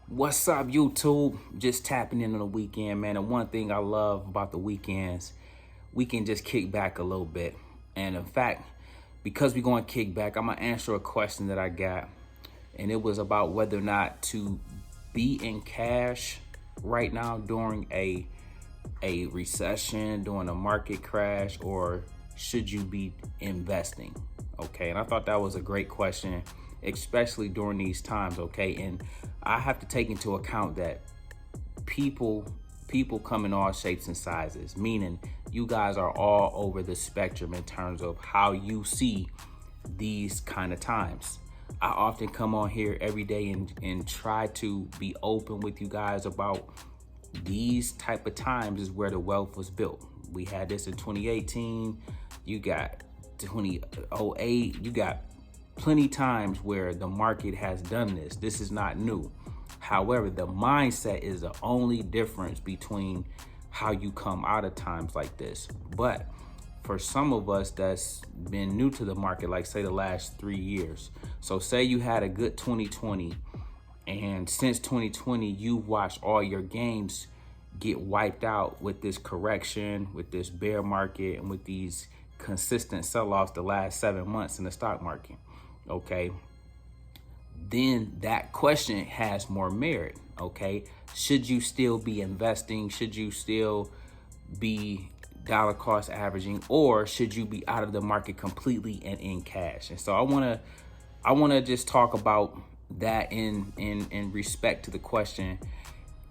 What's up, YouTube? Just tapping in on the weekend, man. And one thing I love about the weekends, we can just kick back a little bit. And in fact, because we're going to kick back, I'm going to answer a question that I got. And it was about whether or not to be in cash right now during a recession, during a market crash, or should you be investing? Okay, and I thought that was a great question, especially during these times. Okay, and I have to take into account that people come in all shapes and sizes, meaning you guys are all over the spectrum in terms of how you see these kind of times. I often come on here every day and try to be open with you guys about these type of times is where the wealth was built. We had this in 2018, you got 2008, you got plenty times where the market has done this. This is not new. However, the mindset is the only difference between how you come out of times like this. But for some of us that's been new to the market, like say the last 3 years. So say you had a good 2020, and since 2020, you've watched all your gains get wiped out with this correction, with this bear market, and with these consistent sell-offs the last 7 months in the stock market. Okay, then that question has more merit. Okay, should you still be investing? Should you still be dollar cost averaging, or should you be out of the market completely and in cash? And so I want to just talk about that in respect to the question,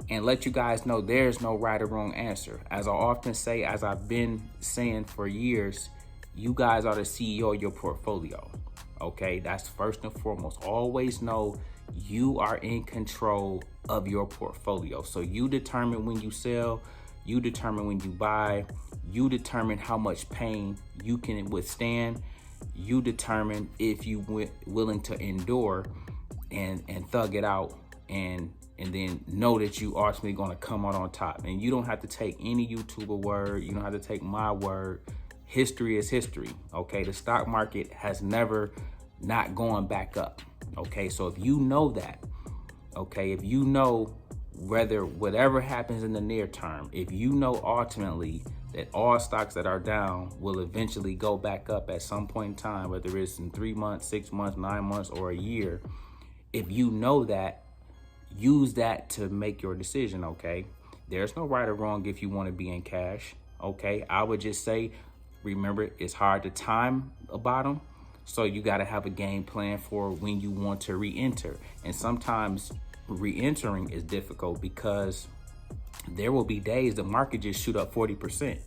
and let you guys know there's no right or wrong answer. As I often say, as I've been saying for years, you guys are the CEO of your portfolio. Okay, that's first and foremost. Always know you are in control of your portfolio. So you determine when you sell, you determine when you buy, you determine how much pain you can withstand, you determine if you willing to endure and thug it out and then know that you ultimately going to come out on top. And you don't have to take any YouTuber word, you don't have to take my word. History is history. Okay, the stock market has never not going back up. Okay, so if you know that, okay, if you know whatever happens in the near term, if you know ultimately that all stocks that are down will eventually go back up at some point in time, whether it's in 3 months, 6 months, 9 months, or a year, if you know that, use that to make your decision. Okay, there's no right or wrong if you want to be in cash. Okay, I would just say, remember, it's hard to time a bottom, so you got to have a game plan for when you want to re-enter. And sometimes re-entering is difficult because there will be days the market just shoot up 40%.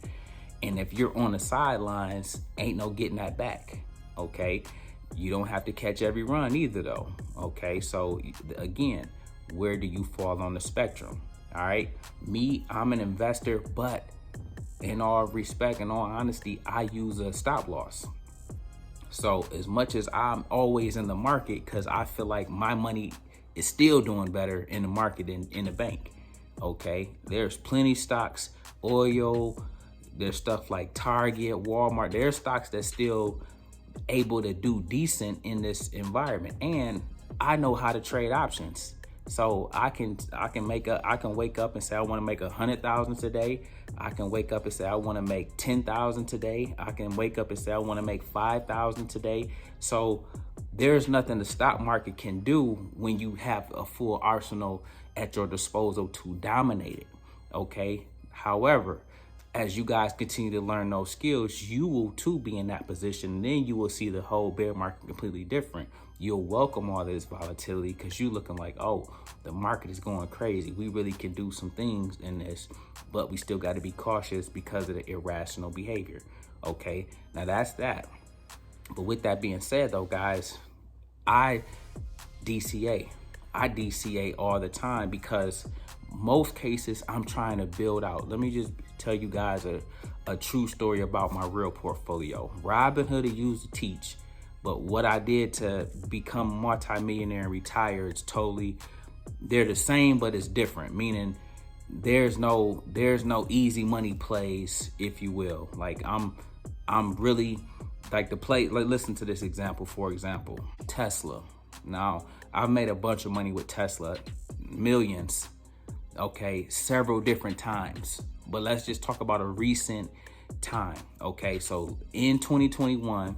And if you're on the sidelines, ain't no getting that back. Okay, you don't have to catch every run either though. Okay, so again, where do you fall on the spectrum? All right, me, I'm an investor, but in all respect and all honesty, I use a stop loss. So as much as I'm always in the market, because I feel like my money is still doing better in the market than in the bank. Okay, there's plenty stocks, oil, there's stuff like Target, Walmart. There's stocks that's still able to do decent in this environment. And I know how to trade options. So I can wake up and say I want to make 100,000 today. I can wake up and say I want to make 10,000 today. I can wake up and say I want to make 5,000 today. So there's nothing the stock market can do when you have a full arsenal at your disposal to dominate it. Okay. However, as you guys continue to learn those skills, you will too be in that position. And then you will see the whole bear market completely different. You'll welcome all this volatility because you're looking like, oh, the market is going crazy. We really can do some things in this, but we still got to be cautious because of the irrational behavior. Okay, now that's that. But with that being said though, guys, I DCA all the time because most cases I'm trying to build out. Let me just tell you guys a true story about my real portfolio. Robinhood I used to teach, but what I did to become multi-millionaire and retire, it's totally, they're the same, but it's different. Meaning there's no easy money plays, if you will. Like I'm really like the play. Like, listen to this example. For example, Tesla. Now I've made a bunch of money with Tesla. millions, okay, several different times. But let's just talk about a recent time, okay? So in 2021,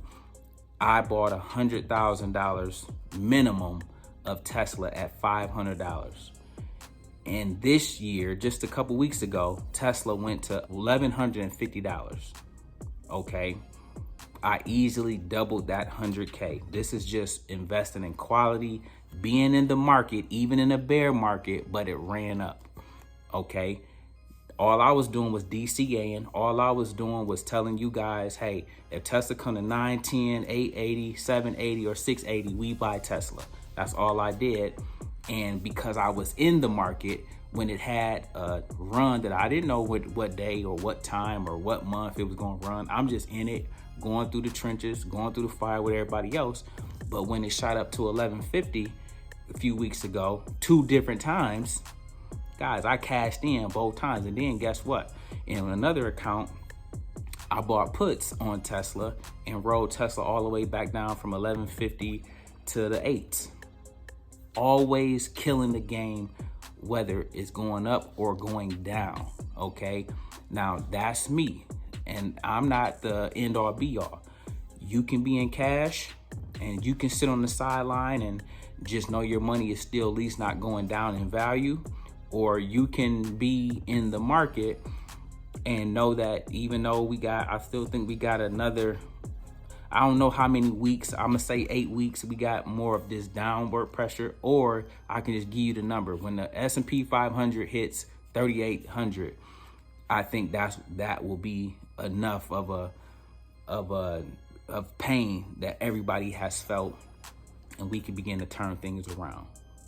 I bought $100,000 minimum of Tesla at $500. And this year, just a couple weeks ago, Tesla went to $1,150. Okay. I easily doubled that 100K. This is just investing in quality, being in the market, even in a bear market, but it ran up. Okay. All I was doing was DCAing. All I was doing was telling you guys, hey, if Tesla come to 910, 880, 780, or 680, we buy Tesla. That's all I did. And because I was in the market when it had a run that I didn't know what day or what time or what month it was going to run, I'm just in it, going through the trenches, going through the fire with everybody else. But when it shot up to 1150 a few weeks ago, 2 different times, guys, I cashed in both times. And then guess what? In another account, I bought puts on Tesla and rode Tesla all the way back down from 1150 to the 8s. Always killing the game, whether it's going up or going down. Okay. Now that's me, and I'm not the end all be all. You can be in cash and you can sit on the sideline and just know your money is still at least not going down in value, or you can be in the market and know that even though I still think we got another, I don't know how many weeks, I'm gonna say 8 weeks, we got more of this downward pressure, or I can just give you the number. When the S&P 500 hits 3,800, I think that will be enough of pain that everybody has felt, and we can begin to turn things around.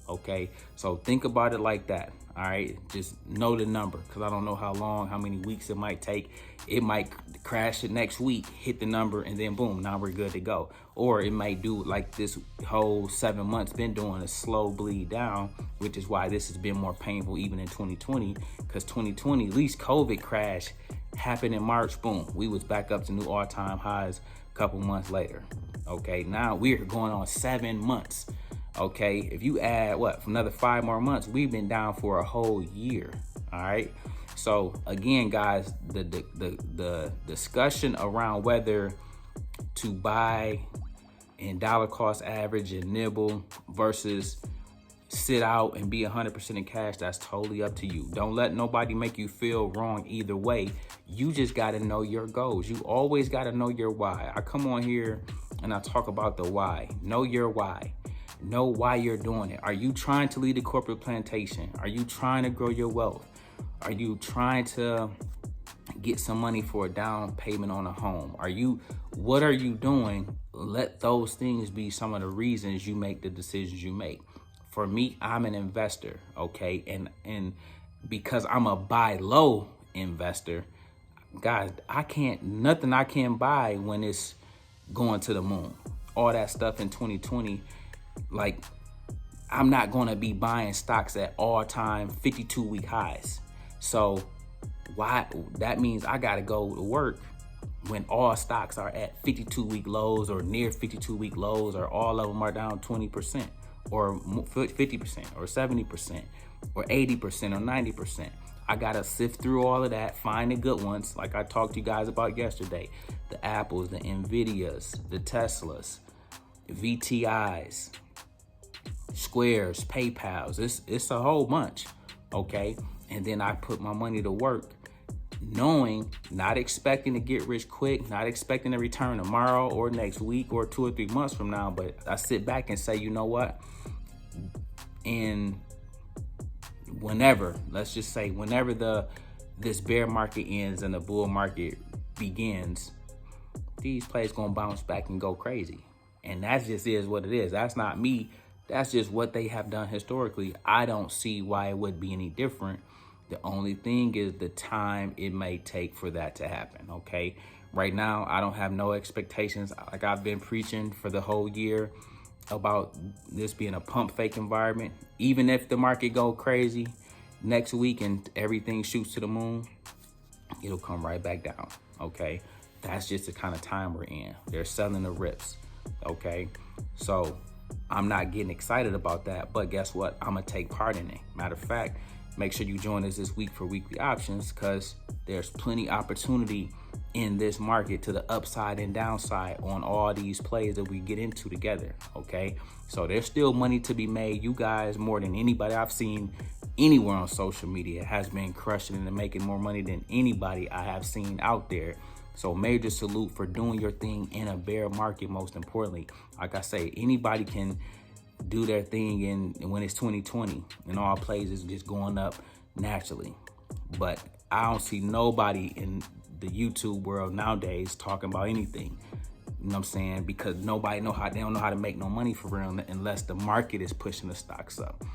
Okay, so think about it like that. All right, just know the number, because I don't know how many weeks it might take. It might crash it next week, hit the number, and then boom, now we're good to go. Or it might do like this whole 7 months been doing, a slow bleed down, which is why this has been more painful even in 2020, because 2020, at least COVID crash happened in March, boom, we was back up to new all-time highs a couple months later. Okay, now we're going on 7 months. Okay, if you add for another 5 more months, we've been down for a whole year. All right. So again, guys, the discussion around whether to buy in dollar cost average and nibble versus sit out and be 100% in cash, that's totally up to you. Don't let nobody make you feel wrong either way. You just got to know your goals. You always got to know your why. I come on here and I talk about the why. Know your why. Know why you're doing it. Are you trying to lead a corporate plantation? Are you trying to grow your wealth? Are you trying to get some money for a down payment on a home? What are you doing? Let those things be some of the reasons you make the decisions you make. For me, I'm an investor, okay? And because I'm a buy low investor, guys, nothing I can buy when it's going to the moon. All that stuff in 2020, like, I'm not going to be buying stocks at all-time 52-week highs. So why? That means I got to go to work when all stocks are at 52-week lows or near 52-week lows, or all of them are down 20% or 50% or 70% or 80% or 90%. I got to sift through all of that, find the good ones, like I talked to you guys about yesterday. The Apples, the Nvidias, the Teslas, VTIs, Squares, PayPals. It's a whole bunch, okay? And then I put my money to work, knowing, not expecting to get rich quick, not expecting to return tomorrow or next week or 2 or 3 months from now. But I sit back and say, you know what? And let's just say whenever this bear market ends and the bull market begins, these plays gonna bounce back and go crazy. And that just is what it is. That's not me. That's just what they have done historically. I don't see why it would be any different. The only thing is the time it may take for that to happen, okay? Right now, I don't have no expectations. Like I've been preaching for the whole year about this being a pump fake environment. Even if the market go crazy next week and everything shoots to the moon, it'll come right back down, okay? That's just the kind of time we're in. They're selling the rips, okay? So I'm not getting excited about that, but guess what? I'm gonna take part in it. Matter of fact, make sure you join us this week for weekly options, because there's plenty opportunity in this market to the upside and downside on all these plays that we get into together, okay? So there's still money to be made. You guys, more than anybody I've seen anywhere on social media, has been crushing and making more money than anybody I have seen out there. So major salute for doing your thing in a bear market, most importantly. Like I say, anybody can do their thing in when it's 2020 and all plays is just going up naturally. But I don't see nobody in the YouTube world nowadays talking about anything. You know what I'm saying? Because they don't know how to make no money for real unless the market is pushing the stocks up.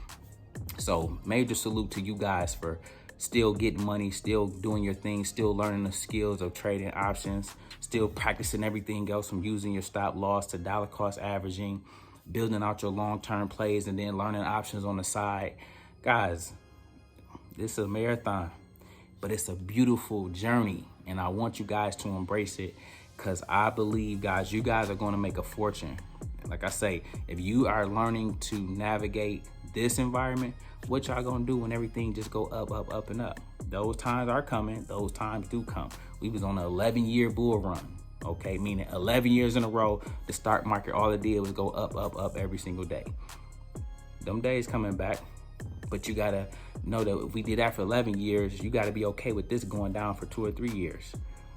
So major salute to you guys for still getting money, still doing your thing, still learning the skills of trading options, still practicing everything else from using your stop loss to dollar cost averaging, building out your long-term plays, and then learning options on the side. Guys, this is a marathon, but it's a beautiful journey, and I want you guys to embrace it, because I believe, guys, you guys are going to make a fortune. Like I say, if you are learning to navigate this environment, what y'all gonna do when everything just go up, up, up, and up? Those times are coming. Those times do come. We was on an 11-year bull run, okay? Meaning 11 years in a row, the stock market, all it did was go up, up, up every single day. Them days coming back, but you gotta know that if we did that for 11 years, you gotta be okay with this going down for 2 or 3 years,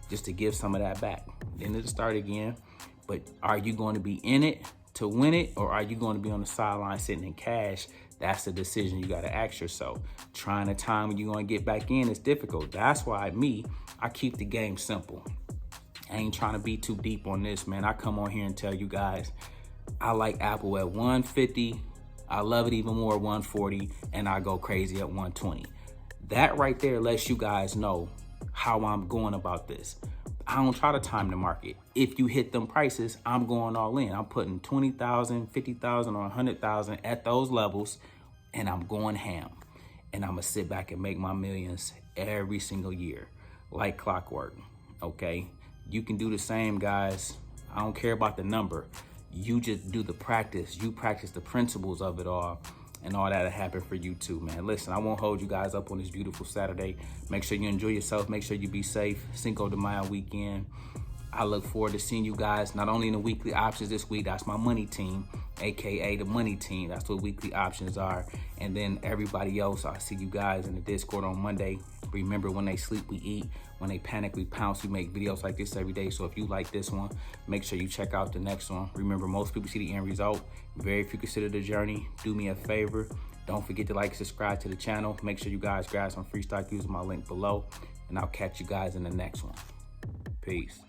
just to give some of that back. Then it'll start again. But are you going to be in it to win it, or are you going to be on the sideline sitting in cash? That's the decision you got to ask yourself. Trying to time when you're going to get back in is difficult. That's why I keep the game simple. I ain't trying to be too deep on this, man. I come on here and tell you guys, I like Apple at 150. I love it even more at 140, and I go crazy at 120. That right there lets you guys know how I'm going about this. I don't try to time the market. If you hit them prices, I'm going all in. I'm putting 20,000, 50,000, or 100,000 at those levels, and I'm going ham. And I'm gonna sit back and make my millions every single year, like clockwork, okay? You can do the same, guys. I don't care about the number. You just do the practice. You practice the principles of it all, and all that'll happen for you too, man. Listen, I won't hold you guys up on this beautiful Saturday. Make sure you enjoy yourself. Make sure you be safe. Cinco de Mayo weekend. I look forward to seeing you guys not only in the weekly options this week. That's my money team, AKA the money team. That's what weekly options are. And then everybody else, I see you guys in the Discord on Monday. Remember, when they sleep, we eat. When they panic, we pounce. We make videos like this every day. So if you like this one, make sure you check out the next one. Remember, most people see the end result. Very few consider the journey. Do me a favor. Don't forget to like and subscribe to the channel. Make sure you guys grab some free stock using my link below. And I'll catch you guys in the next one. Peace.